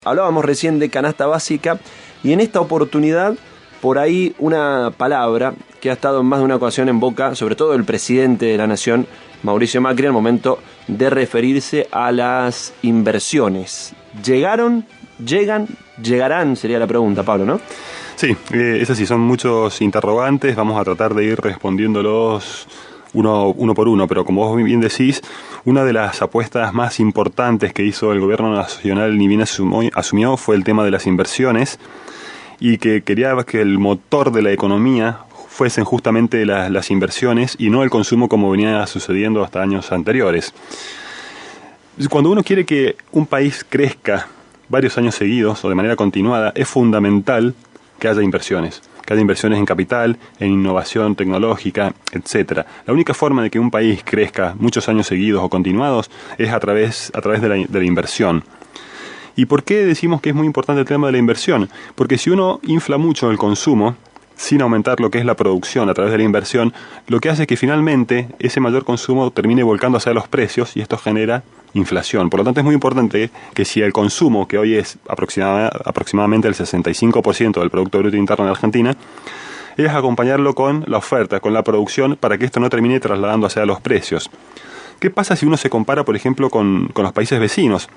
Hablábamos recién de canasta básica y en esta oportunidad por ahí una palabra que ha estado en más de una ocasión en boca, sobre todo el presidente de la Nación, Mauricio Macri, al momento de referirse a las inversiones. ¿Llegaron? ¿Llegan? ¿Llegarán? Sería la pregunta, Pablo, ¿no? Sí, es así, son muchos interrogantes, vamos a tratar de ir respondiéndolos uno por uno, pero como vos bien decís, una de las apuestas más importantes que hizo el gobierno nacional ni bien asumió fue el tema de las inversiones, y que quería que el motor de la economía fuesen justamente las inversiones y no el consumo como venía sucediendo hasta años anteriores. Cuando uno quiere que un país crezca varios años seguidos o de manera continuada, es fundamental que haya inversiones en capital, en innovación tecnológica, etc. La única forma de que un país crezca muchos años seguidos o continuados es a través de la inversión. ¿Y por qué decimos que es muy importante el tema de la inversión? Porque si uno infla mucho el consumo, sin aumentar lo que es la producción a través de la inversión, lo que hace es que finalmente ese mayor consumo termine volcando hacia los precios y esto genera inflación. Por lo tanto, es muy importante que si el consumo, que hoy es aproximadamente el 65% del Producto Bruto Interno en Argentina, es acompañarlo con la oferta, con la producción, para que esto no termine trasladando hacia los precios. ¿Qué pasa si uno se compara, por ejemplo, con los países vecinos?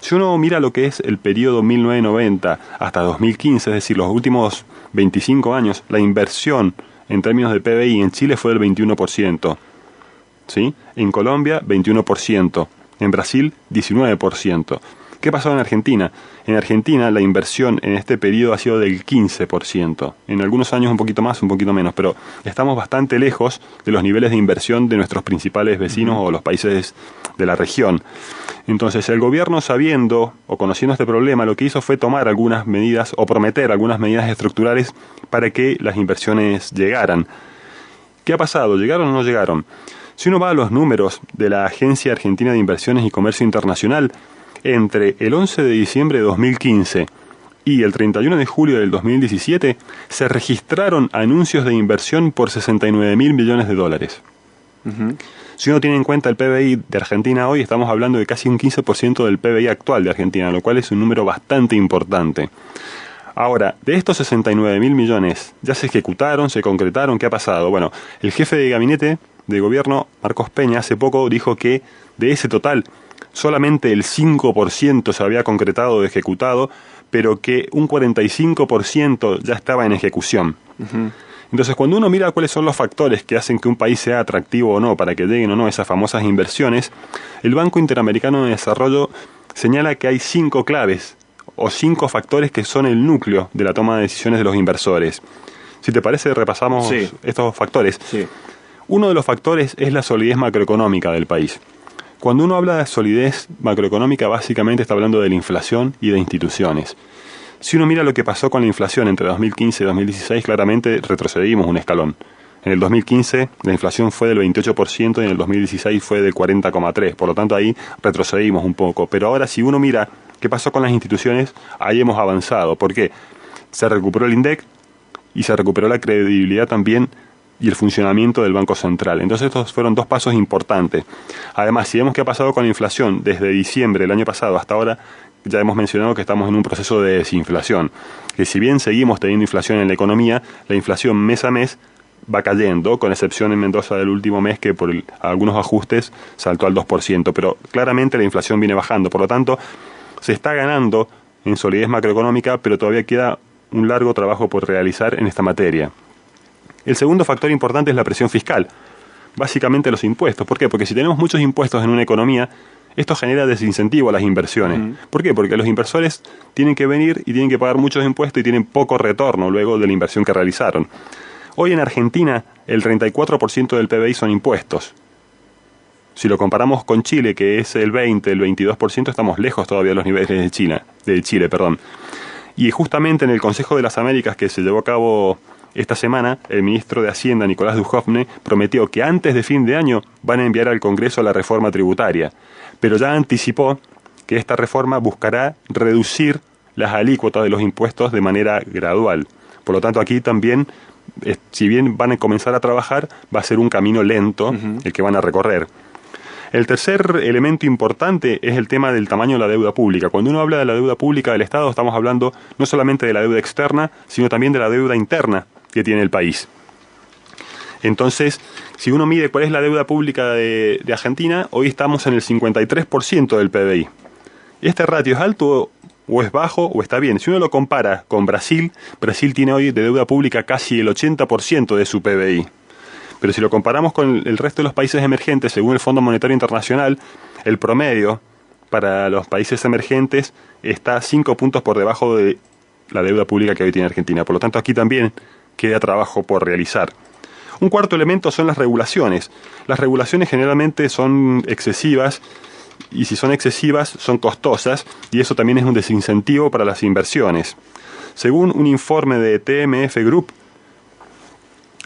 Si uno mira lo que es el periodo 1990 hasta 2015, es decir, los últimos 25 años, la inversión en términos de PBI en Chile fue del 21%, ¿sí? En Colombia, 21%, en Brasil, 19%. ¿Qué pasó en Argentina? En Argentina la inversión en este periodo ha sido del 15%. En algunos años un poquito más, un poquito menos, pero estamos bastante lejos de los niveles de inversión de nuestros principales vecinos o los países de la región. Entonces el gobierno, sabiendo o conociendo este problema, lo que hizo fue tomar algunas medidas o prometer algunas medidas estructurales para que las inversiones llegaran. ¿Qué ha pasado? ¿Llegaron o no llegaron? Si uno va a los números de la Agencia Argentina de Inversiones y Comercio Internacional, entre el 11 de diciembre de 2015 y el 31 de julio del 2017, se registraron anuncios de inversión por 69.000 millones de dólares. Uh-huh. Si uno tiene en cuenta el PBI de Argentina hoy, estamos hablando de casi un 15% del PBI actual de Argentina, lo cual es un número bastante importante. Ahora, de estos 69.000 millones, ¿ya se ejecutaron, se concretaron? ¿Qué ha pasado? Bueno, el jefe de gabinete de gobierno, Marcos Peña, hace poco dijo que de ese total, solamente el 5% se había concretado o ejecutado, pero que un 45% ya estaba en ejecución. Uh-huh. Entonces, cuando uno mira cuáles son los factores que hacen que un país sea atractivo o no, para que lleguen o no esas famosas inversiones, el Banco Interamericano de Desarrollo señala que hay 5 claves o 5 factores que son el núcleo de la toma de decisiones de los inversores. Si te parece, repasamos estos factores. Sí. Uno de los factores es la solidez macroeconómica del país. Cuando uno habla de solidez macroeconómica, básicamente está hablando de la inflación y de instituciones. Si uno mira lo que pasó con la inflación entre 2015 y 2016, claramente retrocedimos un escalón. En el 2015 la inflación fue del 28% y en el 2016 fue del 40,3%. Por lo tanto, ahí retrocedimos un poco. Pero ahora, si uno mira qué pasó con las instituciones, ahí hemos avanzado. ¿Por qué? Se recuperó el INDEC y se recuperó la credibilidad también y el funcionamiento del Banco Central. Entonces estos fueron 2 pasos importantes. Además, si vemos qué ha pasado con la inflación desde diciembre del año pasado hasta ahora, ya hemos mencionado que estamos en un proceso de desinflación. Que si bien seguimos teniendo inflación en la economía, la inflación mes a mes va cayendo, con excepción en Mendoza del último mes que por algunos ajustes saltó al 2%, pero claramente la inflación viene bajando. Por lo tanto, se está ganando en solidez macroeconómica, pero todavía queda un largo trabajo por realizar en esta materia. El segundo factor importante es la presión fiscal, básicamente los impuestos. ¿Por qué? Porque si tenemos muchos impuestos en una economía, esto genera desincentivo a las inversiones. Uh-huh. ¿Por qué? Porque los inversores tienen que venir y tienen que pagar muchos impuestos y tienen poco retorno luego de la inversión que realizaron. Hoy en Argentina el 34% del PBI son impuestos. Si lo comparamos con Chile, que es el 20, el 22%, estamos lejos todavía de los niveles de Chile. Y justamente en el Consejo de las Américas que se llevó a cabo esta semana, el ministro de Hacienda, Nicolás Dujovne, prometió que antes de fin de año van a enviar al Congreso la reforma tributaria, pero ya anticipó que esta reforma buscará reducir las alícuotas de los impuestos de manera gradual. Por lo tanto, aquí también, si bien van a comenzar a trabajar, va a ser un camino lento el que van a recorrer. El tercer elemento importante es el tema del tamaño de la deuda pública. Cuando uno habla de la deuda pública del Estado, estamos hablando no solamente de la deuda externa, sino también de la deuda interna que tiene el país. Entonces, si uno mide cuál es la deuda pública de Argentina, hoy estamos en el 53% del PBI. ¿Este ratio es alto o es bajo o está bien? Si uno lo compara con Brasil, Brasil tiene hoy de deuda pública casi el 80% de su PBI. Pero si lo comparamos con el resto de los países emergentes, según el Fondo Monetario Internacional, el promedio para los países emergentes está 5 puntos por debajo de la deuda pública que hoy tiene Argentina. Por lo tanto, aquí también queda trabajo por realizar. Un cuarto elemento son las regulaciones. Las regulaciones generalmente son excesivas, y si son excesivas son costosas, y eso también es un desincentivo para las inversiones. Según un informe de TMF Group,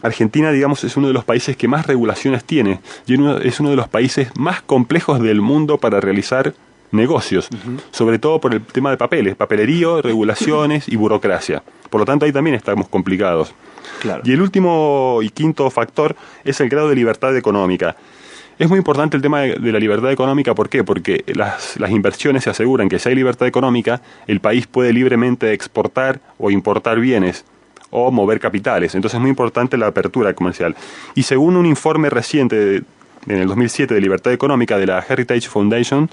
Argentina, digamos, es uno de los países que más regulaciones tiene, y es uno de los países más complejos del mundo para realizar negocios, sobre todo por el tema de papeles, papelerío, regulaciones y burocracia. Por lo tanto, ahí también estamos complicados. Claro. Y el último y quinto factor es el grado de libertad económica. Es muy importante el tema de la libertad económica. ¿Por qué? Porque las inversiones se aseguran que si hay libertad económica, el país puede libremente exportar o importar bienes o mover capitales. Entonces es muy importante la apertura comercial. Y según un informe reciente en el 2007 de libertad económica de la Heritage Foundation,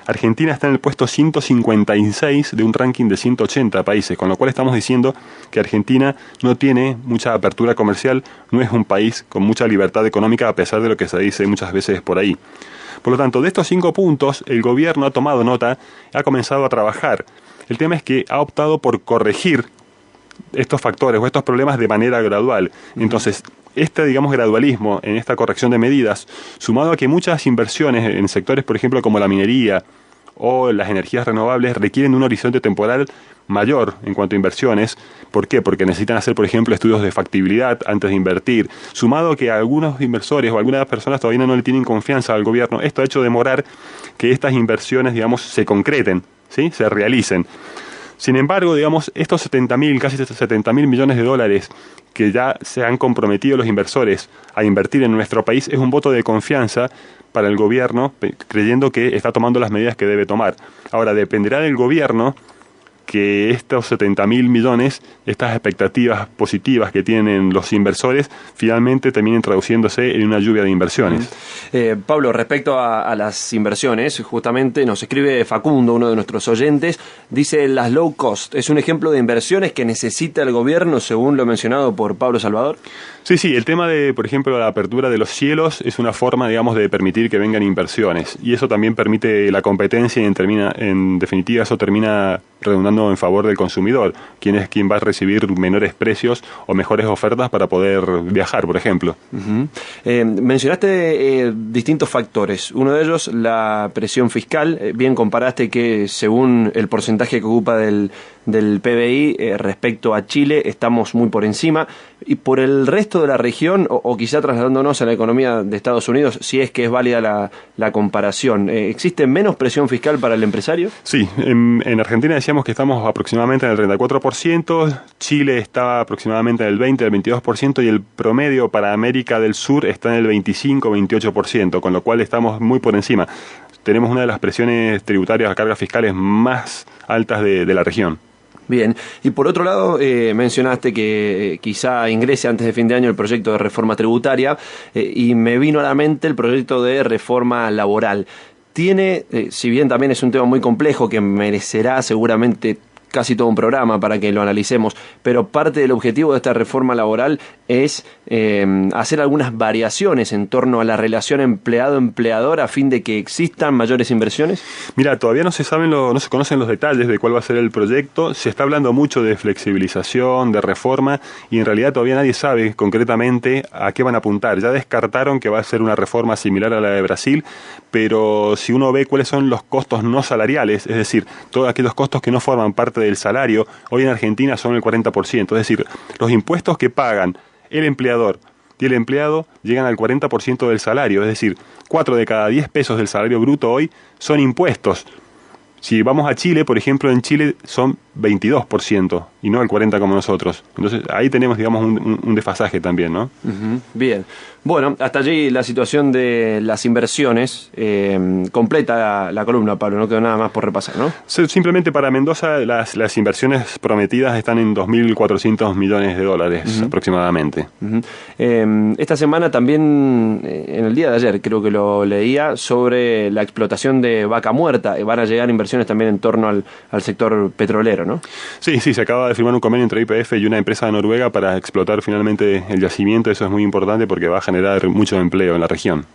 Argentina está en el puesto 156 de un ranking de 180 países, con lo cual estamos diciendo que Argentina no tiene mucha apertura comercial, no es un país con mucha libertad económica, a pesar de lo que se dice muchas veces por ahí. Por lo tanto, de estos 5 puntos, el gobierno ha tomado nota, ha comenzado a trabajar. El tema es que ha optado por corregir estos factores o estos problemas de manera gradual. Entonces, digamos, gradualismo en esta corrección de medidas, sumado a que muchas inversiones en sectores, por ejemplo, como la minería o las energías renovables, requieren un horizonte temporal mayor en cuanto a inversiones. ¿Por qué? Porque necesitan hacer, por ejemplo, estudios de factibilidad antes de invertir. Sumado a que algunos inversores o algunas personas todavía no le tienen confianza al gobierno, esto ha hecho demorar que estas inversiones, digamos, se concreten, ¿sí? Se realicen. Sin embargo, digamos, estos casi 70.000 millones de dólares que ya se han comprometido los inversores a invertir en nuestro país es un voto de confianza para el gobierno, creyendo que está tomando las medidas que debe tomar. Ahora, dependerá del gobierno que estos 70.000 millones, estas expectativas positivas que tienen los inversores, finalmente terminen traduciéndose en una lluvia de inversiones. Pablo, respecto a las inversiones, justamente nos escribe Facundo, uno de nuestros oyentes, dice: las low cost, ¿es un ejemplo de inversiones que necesita el gobierno, según lo mencionado por Pablo Salvador? Sí, el tema de, por ejemplo, la apertura de los cielos es una forma, digamos, de permitir que vengan inversiones, y eso también permite la competencia y en definitiva eso termina redundando en favor del consumidor, quien va a recibir menores precios o mejores ofertas para poder viajar, por ejemplo. Mencionaste distintos factores, uno de ellos la presión fiscal. Bien comparaste que según el porcentaje que ocupa del PBI respecto a Chile estamos muy por encima, y por el resto de la región, o quizá trasladándonos a la economía de Estados Unidos, si es que es válida la comparación, ¿existe menos presión fiscal para el empresario? Sí, en Argentina decíamos que estamos aproximadamente en el 34%, Chile está aproximadamente en el 20, el 22%, y el promedio para América del Sur está en el 25-28%, con lo cual estamos muy por encima. Tenemos una de las presiones tributarias a cargas fiscales más altas de la región. Bien, y por otro lado, mencionaste que quizá ingrese antes de fin de año el proyecto de reforma tributaria, y me vino a la mente el proyecto de reforma laboral. Tiene, si bien también es un tema muy complejo que merecerá seguramente casi todo un programa para que lo analicemos, pero parte del objetivo de esta reforma laboral es hacer algunas variaciones en torno a la relación empleado-empleador a fin de que existan mayores inversiones. Mira, todavía no se conocen los detalles de cuál va a ser el proyecto. Se está hablando mucho de flexibilización, de reforma, y en realidad todavía nadie sabe concretamente a qué van a apuntar. Ya descartaron que va a ser una reforma similar a la de Brasil, pero si uno ve cuáles son los costos no salariales, es decir, todos aquellos costos que no forman parte del salario, hoy en Argentina son el 40%, es decir, los impuestos que pagan el empleador y el empleado llegan al 40% del salario, es decir, 4 de cada 10 pesos del salario bruto hoy son impuestos. Si vamos a Chile, por ejemplo, en Chile son 22% y no el 40% como nosotros. Entonces ahí tenemos, digamos, un desfasaje también, ¿no? Bien. Bueno, hasta allí la situación de las inversiones. Completa la columna, Pablo, no quedó nada más por repasar, ¿no? Simplemente para Mendoza las inversiones prometidas están en 2.400 millones de dólares aproximadamente. Esta semana también, en el día de ayer creo que lo leía, sobre la explotación de vaca muerta. Van a llegar inversiones también en torno al sector petrolero, ¿no? Sí, se acaba de firmar un convenio entre YPF y una empresa de Noruega para explotar finalmente el yacimiento. Eso es muy importante porque va a generar mucho empleo en la región.